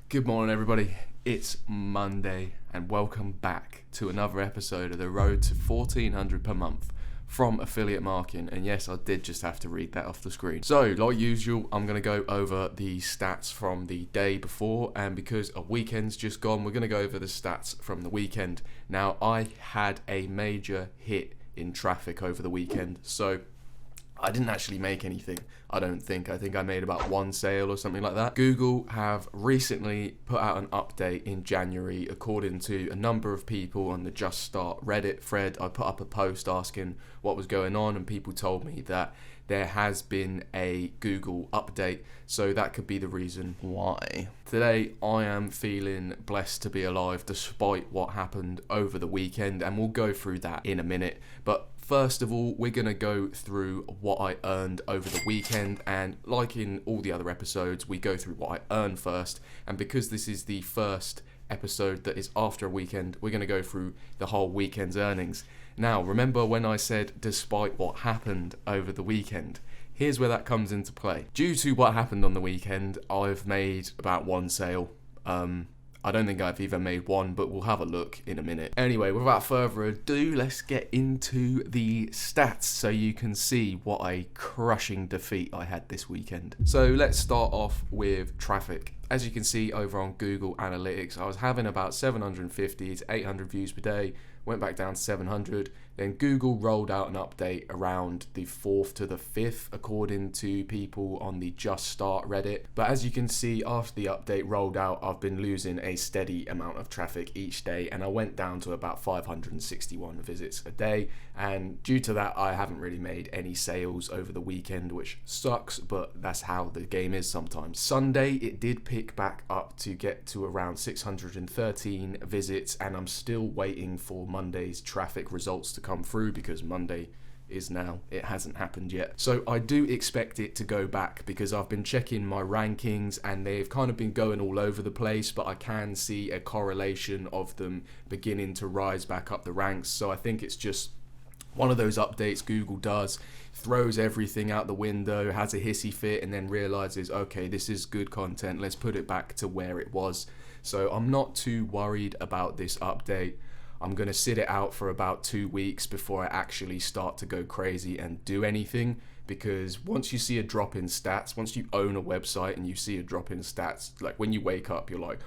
Good morning, everybody. It's Monday, and welcome back to another episode of the Road to 1400 per month from Affiliate Marketing. And yes, I did just have to read that off the screen. So, like usual, I'm going to go over the stats from the day before, and because a weekend's just gone, we're going to go over the stats from the weekend. Now, I had a major hit in traffic over the weekend, so I didn't actually make anything, I don't think. I think I made about one sale or something like that. Google have recently put out an update in January. According to a number of people on the Just Start Reddit thread, I put up a post asking what was going on, and people told me that there has been a Google update, so that could be the reason why. Today, I am feeling blessed to be alive despite what happened over the weekend, and we'll go through that in a minute. But first of all, we're going to go through what I earned over the weekend, and like in all the other episodes, we go through what I earned first, and because this is the first episode that is after a weekend, we're going to go through the whole weekend's earnings. Now, remember when I said despite what happened over the weekend? Here's where that comes into play. Due to what happened on the weekend, I've made about one sale. I don't think I've even made one, but we'll have a look in a minute. Anyway, without further ado, let's get into the stats so you can see what a crushing defeat I had this weekend. So let's start off with traffic. As you can see over on Google Analytics, I was having about 750 to 800 views per day, went back down to 700. Then Google rolled out an update around the 4th to the 5th, according to people on the Just Start Reddit. But as you can see, after the update rolled out, I've been losing a steady amount of traffic each day, and I went down to about 561 visits a day. And due to that, I haven't really made any sales over the weekend, which sucks, but that's how the game is sometimes. Sunday, it did pick back up to get to around 613 visits, and I'm still waiting for Monday's traffic results to come through because Monday is now, it hasn't happened yet. So I do expect it to go back because I've been checking my rankings and they've kind of been going all over the place, but I can see a correlation of them beginning to rise back up the ranks. So I think it's just one of those updates Google does, throws everything out the window, has a hissy fit, and then realizes, okay, this is good content, let's put it back to where it was. So I'm not too worried about this update. I'm going to sit it out for about 2 weeks before I actually start to go crazy and do anything, because once you see a drop in stats, once you own a website and you see a drop in stats, like when you wake up, you're like,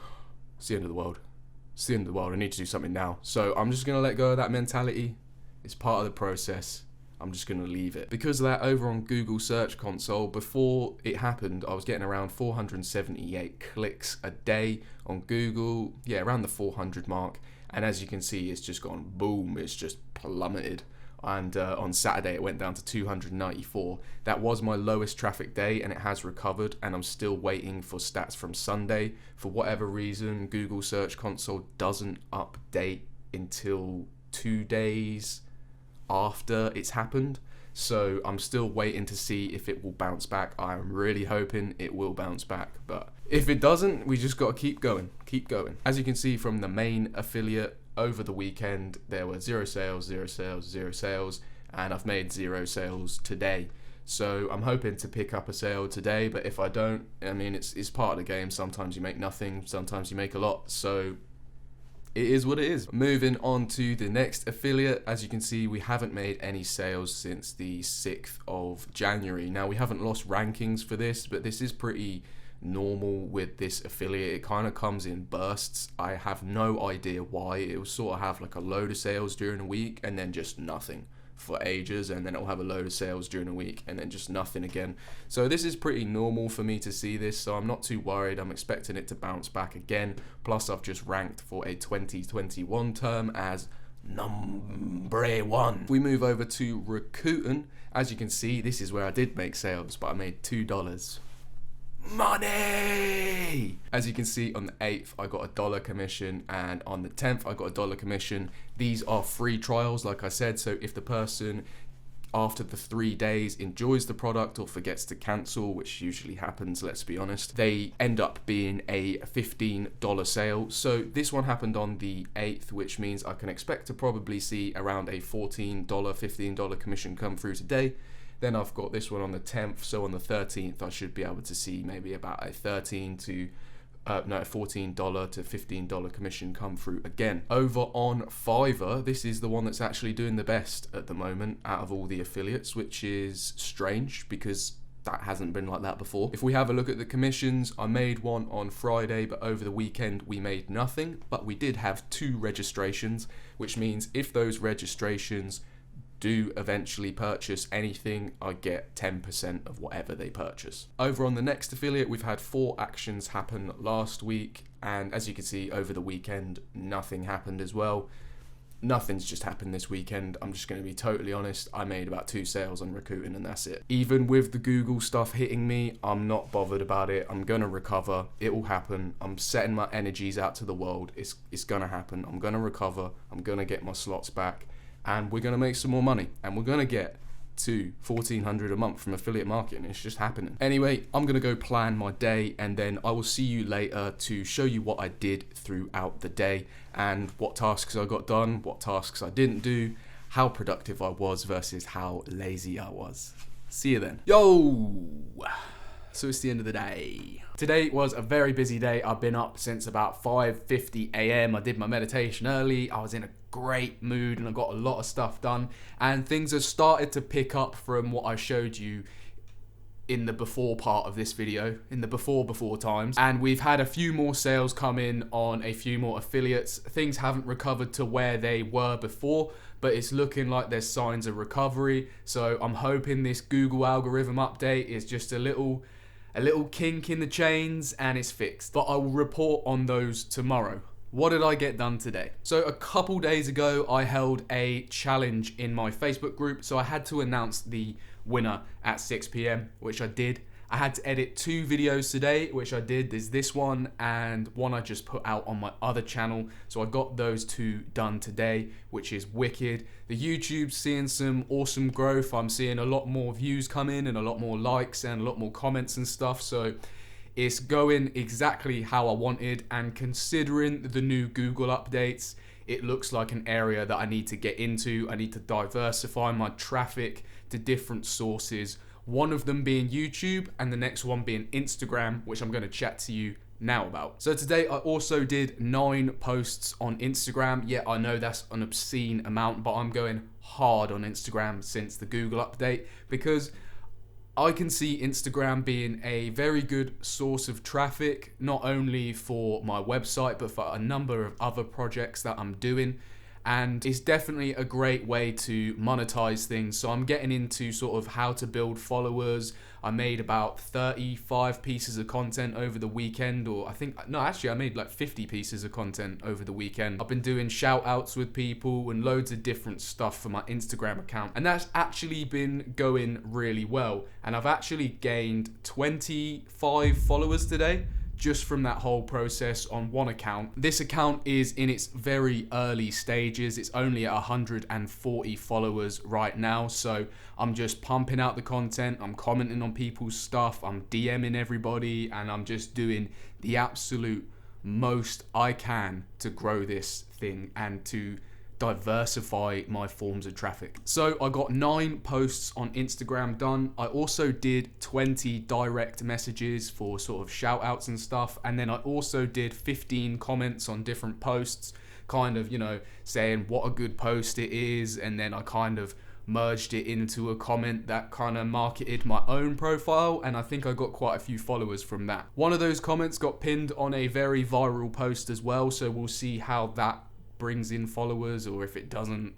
it's the end of the world. It's the end of the world. I need to do something now. So I'm just going to let go of that mentality. It's part of the process. I'm just going to leave it. Because of that, over on Google Search Console, before it happened, I was getting around 478 clicks a day on Google. Yeah, around the 400 mark. And as you can see, it's just gone boom. It's just plummeted. And on Saturday, it went down to 294. That was my lowest traffic day, and it has recovered. And I'm still waiting for stats from Sunday. For whatever reason, Google Search Console doesn't update until 2 days after it's happened. So I'm still waiting to see if it will bounce back. I'm really hoping it will bounce back, but if it doesn't, we just got to keep going. As you can see from the main affiliate, over the weekend there were 0 sales, 0 sales, 0 sales, and I've made 0 sales today. So I'm hoping to pick up a sale today, but if I don't, I mean, it's part of the game. Sometimes you make nothing, sometimes you make a lot. So it is what it is. Moving on to the next affiliate. As you can see, we haven't made any sales since the 6th of January. Now, we haven't lost rankings for this, but this is pretty normal with this affiliate. It kind of comes in bursts. I have no idea why. It will sort of have like a load of sales during a week and then just nothing for ages, and then it'll have a load of sales during a week and then just nothing again. So this is pretty normal for me to see this, so I'm not too worried. I'm expecting it to bounce back again. Plus, I've just ranked for a 2021 term as number 1. We move over to Rakuten. As you can see, this is where I did make sales, but I made $2. Money! As you can see, on the 8th I got $1 commission, and on the 10th I got $1 commission. These are free trials, like I said, so if the person after the 3 days enjoys the product or forgets to cancel, which usually happens, let's be honest, they end up being a $15 sale. So this one happened on the 8th, which means I can expect to probably see around a $14, $15 commission come through today. Then I've got this one on the 10th, so on the 13th I should be able to see maybe about a $13 to $14 to $15 commission come through again. Over on Fiverr, this is the one that's actually doing the best at the moment out of all the affiliates, which is strange because that hasn't been like that before. If we have a look at the commissions, I made one on Friday, but over the weekend we made nothing, but we did have 2 registrations, which means if those registrations do eventually purchase anything, I get 10% of whatever they purchase. Over on the next affiliate, we've had 4 actions happen last week, and as you can see over the weekend, nothing happened as well. Nothing's just happened this weekend. I'm just going to be totally honest. I made about 2 sales on Rakuten and that's it. Even with the Google stuff hitting me, I'm not bothered about it. I'm going to recover. It will happen. I'm setting my energies out to the world. It's going to happen. I'm going to recover. I'm going to get my slots back and we're going to make some more money and we're going to get to $1,400 a month from affiliate marketing. It's just happening. Anyway, I'm gonna go plan my day and then I will see you later to show you what I did throughout the day and what tasks I got done, what tasks I didn't do, how productive I was versus how lazy I was. See you then. Yo! So it's the end of the day. Today was a very busy day. I've been up since about 5:50 a.m. I did my meditation early. I was in a great mood and I got a lot of stuff done. And things have started to pick up from what I showed you in the before part of this video, in the before times. And we've had a few more sales come in on a few more affiliates. Things haven't recovered to where they were before, but it's looking like there's signs of recovery. So I'm hoping this Google algorithm update is just a little kink in the chains and it's fixed. But I will report on those tomorrow. What did I get done today? So a couple days ago, I held a challenge in my Facebook group. So I had to announce the winner at 6 p.m, which I did. I had to edit 2 videos today, which I did. There's this one and one I just put out on my other channel. So I got those 2 done today, which is wicked. The YouTube's seeing some awesome growth. I'm seeing a lot more views come in and a lot more likes and a lot more comments and stuff. So it's going exactly how I wanted, and considering the new Google updates, it looks like an area that I need to get into. I need to diversify my traffic to different sources, one of them being YouTube and the next one being Instagram, which I'm going to chat to you now about. So today I also did 9 posts on Instagram. Yeah, I know that's an obscene amount, but I'm going hard on Instagram since the Google update because I can see Instagram being a very good source of traffic, not only for my website, but for a number of other projects that I'm doing. And it's definitely a great way to monetize things. So I'm getting into sort of how to build followers. I made about 35 pieces of content over the weekend, I made like 50 pieces of content over the weekend. I've been doing shout outs with people and loads of different stuff for my Instagram account. And that's actually been going really well. And I've actually gained 25 followers today, just from that whole process on one account. This account is in its very early stages. It's only at 140 followers right now. So I'm just pumping out the content. I'm commenting on people's stuff. I'm DMing everybody and I'm just doing the absolute most I can to grow this thing and to diversify my forms of traffic. So I got 9 posts on Instagram done. I also did 20 direct messages for sort of shout outs and stuff. And then I also did 15 comments on different posts, kind of, saying what a good post it is. And then I kind of merged it into a comment that kind of marketed my own profile, and I think I got quite a few followers from that. One of those comments got pinned on a very viral post as well, so we'll see how that brings in followers, or if it doesn't,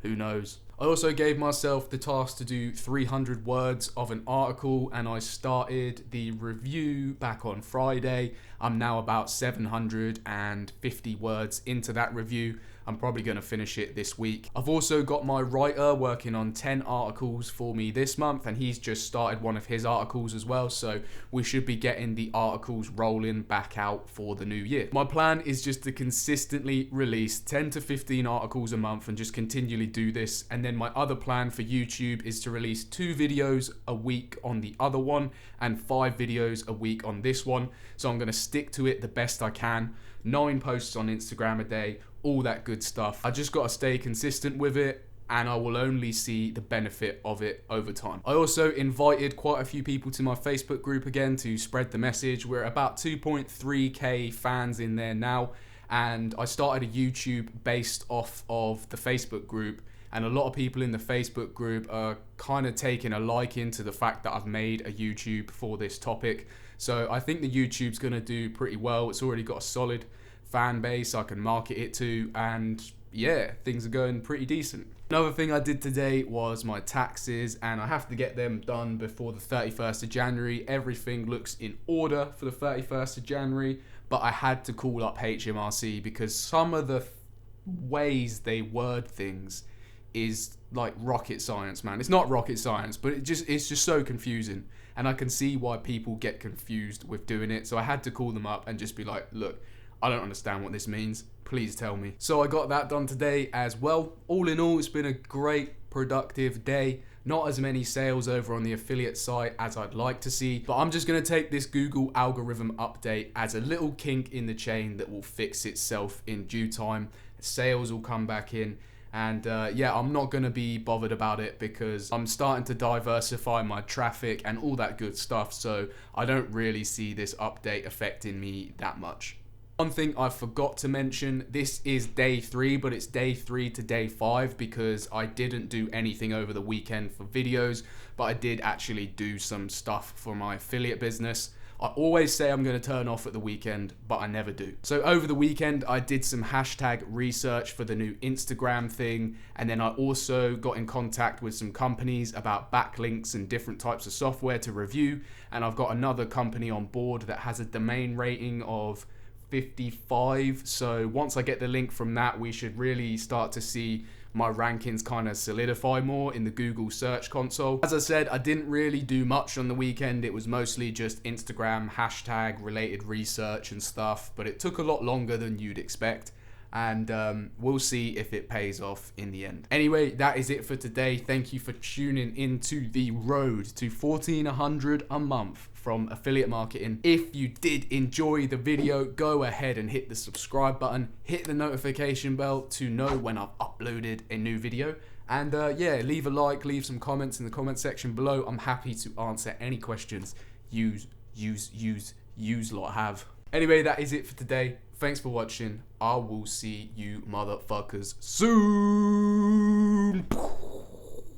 who knows. I also gave myself the task to do 300 words of an article, and I started the review back on Friday. I'm now about 750 words into that review. I'm probably going to finish it this week. I've also got my writer working on 10 articles for me this month, and he's just started one of his articles as well, so we should be getting the articles rolling back out for the new year. My plan is just to consistently release 10 to 15 articles a month and just continually do this, and then my other plan for YouTube is to release 2 videos a week on the other one and 5 videos a week on this one. So I'm going to stick to it the best I can. 9 posts on Instagram a day, all that good stuff. I just got to stay consistent with it. and I will only see the benefit of it over time. I also invited quite a few people to my Facebook group again to spread the message. We're at about 2.3k fans in there now, and I started a YouTube based off of the Facebook group, and a lot of people in the Facebook group are kind of taking a liking to the fact that I've made a YouTube for this topic. So I think the YouTube's going to do pretty well. It's already got a solid fan base I can market it to, and yeah, things are going pretty decent. Another thing I did today was my taxes, and I have to get them done before the 31st of January. Everything looks in order for the 31st of January, but I had to call up HMRC because some of the ways they word things is like rocket science, man. It's not rocket science, but it's just so confusing, and I can see why people get confused with doing it. So I had to call them up and just be like, look, I don't understand what this means. Please tell me. So I got that done today as well. All in all, it's been a great, productive day. Not as many sales over on the affiliate site as I'd like to see, but I'm just going to take this Google algorithm update as a little kink in the chain that will fix itself in due time. Sales will come back in. And yeah, I'm not going to be bothered about it because I'm starting to diversify my traffic and all that good stuff. So I don't really see this update affecting me that much. One thing I forgot to mention, this is day 3, but it's day 3 to day 5 because I didn't do anything over the weekend for videos, but I did actually do some stuff for my affiliate business. I always say I'm going to turn off at the weekend, but I never do. So over the weekend, I did some hashtag research for the new Instagram thing, and then I also got in contact with some companies about backlinks and different types of software to review, and I've got another company on board that has a domain rating of 55. So once I get the link from that, we should really start to see my rankings kind of solidify more in the Google search console. As I said, I didn't really do much on the weekend. It was mostly just Instagram hashtag related research and stuff, but it took a lot longer than you'd expect, and we'll see if it pays off in the end. Anyway, that is it for today. Thank you for tuning into the road to 1,400 a month from affiliate marketing. If you did enjoy the video, go ahead and hit the subscribe button, hit the notification bell to know when I've uploaded a new video, and yeah, leave a like, leave some comments in the comment section below. I'm happy to answer any questions you lot have. Anyway, that is it for today. Thanks for watching. I will see you motherfuckers soon.